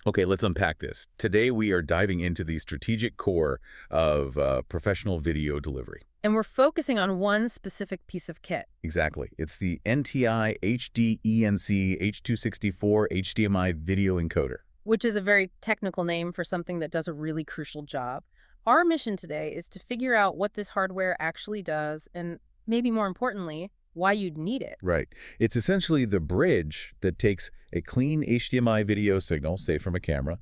Okay, let's unpack this. Today we are diving into the strategic core of professional video delivery. And we're focusing on one specific piece of kit. Exactly. It's the NTI HD-ENC-H264 HDMI video encoder. Which is a very technical name for something that does a really crucial job. Our mission today is to figure out what this hardware actually does and, maybe more importantly, why you'd need it. Right. It's essentially the bridge that takes a clean HDMI video signal, say from a camera,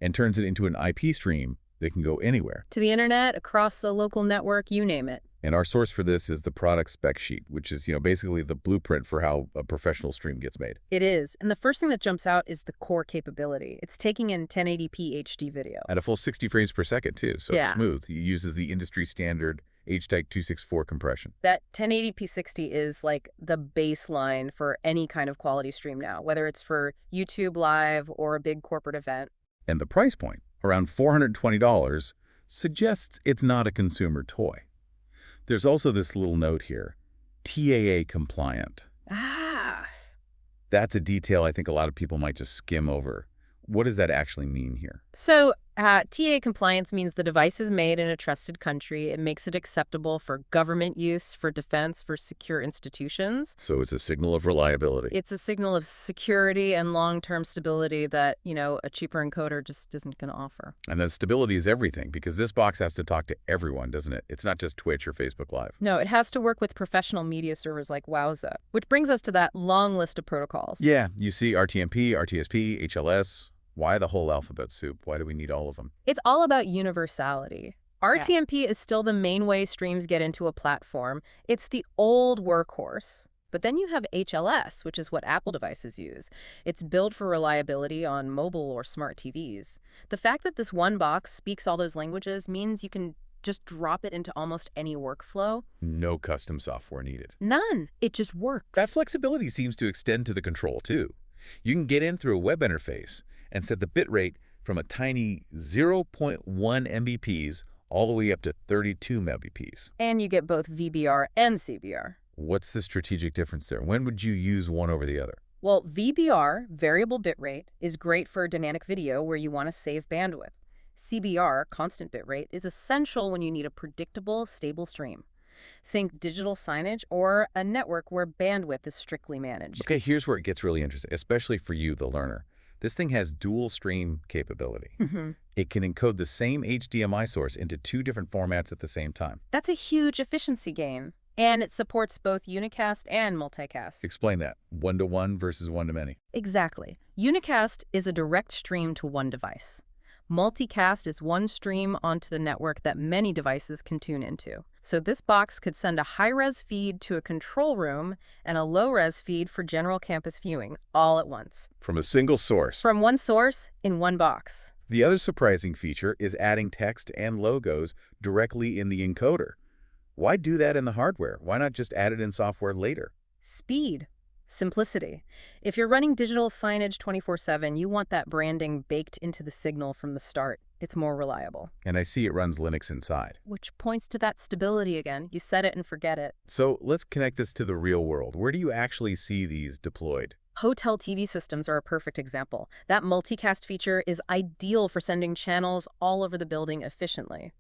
and turns it into an IP stream that can go anywhere. To the internet, across a local network, you name it. And our source for this is the product spec sheet, which is, basically the blueprint for how a professional stream gets made. It is. And the first thing that jumps out is the core capability. It's taking in 1080p HD video. At a full 60 frames per second, too, so Yeah. it's smooth. It uses the industry standard H.264 compression. That 1080p 60 is like the baseline for any kind of quality stream now, whether it's for YouTube Live or a big corporate event. And the price point, around $420, suggests it's not a consumer toy. There's also this little note here, TAA compliant. Ah. That's a detail I think a lot of people might just skim over. What does that actually mean here? So TA compliance means the device is made in a trusted country. It makes it acceptable for government use, for defense, for secure institutions. So it's a signal of reliability. It's a signal of security and long-term stability that, a cheaper encoder just isn't going to offer. And then stability is everything, because this box has to talk to everyone, doesn't it? It's not just Twitch or Facebook Live. No, it has to work with professional media servers like Wowza, which brings us to that long list of protocols. Yeah, you see RTMP, RTSP, HLS. Why the whole alphabet soup? Why do we need all of them? It's all about universality. RTMP is still the main way streams get into a platform. It's the old workhorse. But then you have HLS, which is what Apple devices use. It's built for reliability on mobile or smart TVs. The fact that this one box speaks all those languages means you can just drop it into almost any workflow. No custom software needed. None. It just works. That flexibility seems to extend to the control, too. You can get in through a web interface and set the bitrate from a tiny 0.1 Mbps all the way up to 32 Mbps. And you get both VBR and CBR. What's the strategic difference there? When would you use one over the other? Well, VBR, variable bitrate, is great for dynamic video where you want to save bandwidth. CBR, constant bitrate, is essential when you need a predictable, stable stream. Think digital signage or a network where bandwidth is strictly managed. Okay, here's where it gets really interesting, especially for you, the learner. This thing has dual stream capability. It can encode the same HDMI source into two different formats at the same time. That's a huge efficiency gain. And it supports both unicast and multicast. Explain that. One-to-one versus one-to-many. Exactly. Unicast is a direct stream to one device. Multicast is one stream onto the network that many devices can tune into. So this box could send a high-res feed to a control room and a low-res feed for general campus viewing, all at once. From a single source. From one source, in one box. The other surprising feature is adding text and logos directly in the encoder. Why do that in the hardware? Why not just add it in software later? Speed. Simplicity. If you're running digital signage 24/7, you want that branding baked into the signal from the start. It's more reliable. And I see it runs Linux inside. Which points to that stability again. You set it and forget it. So let's connect this to the real world. Where do you actually see these deployed? Hotel TV systems are a perfect example. That multicast feature is ideal for sending channels all over the building efficiently.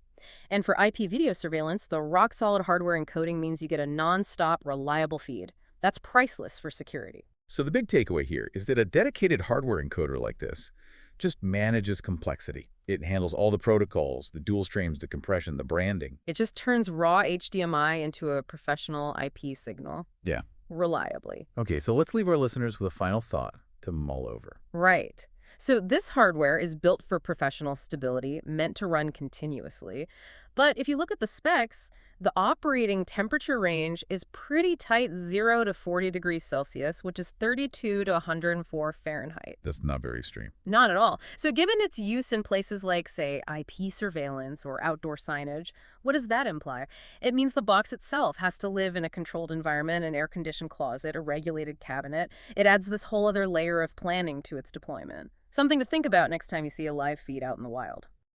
And for IP video surveillance, the rock-solid hardware encoding means you get a non-stop, reliable feed. That's priceless for security. So the big takeaway here is that a dedicated hardware encoder like this just manages complexity. It handles all the protocols, the dual streams, the compression, the branding. It just turns raw HDMI into a professional IP signal. Yeah. Reliably. Okay, so let's leave our listeners with a final thought to mull over. Right. So this hardware is built for professional stability, meant to run continuously. But if you look at the specs, the operating temperature range is pretty tight, 0 to 40 degrees Celsius, which is 32 to 104 Fahrenheit. That's not very extreme. Not at all. So given its use in places like, say, IP surveillance or outdoor signage, what does that imply? It means the box itself has to live in a controlled environment, an air-conditioned closet, a regulated cabinet. It adds this whole other layer of planning to its deployment. Something to think about next time you see a live feed out in the wild.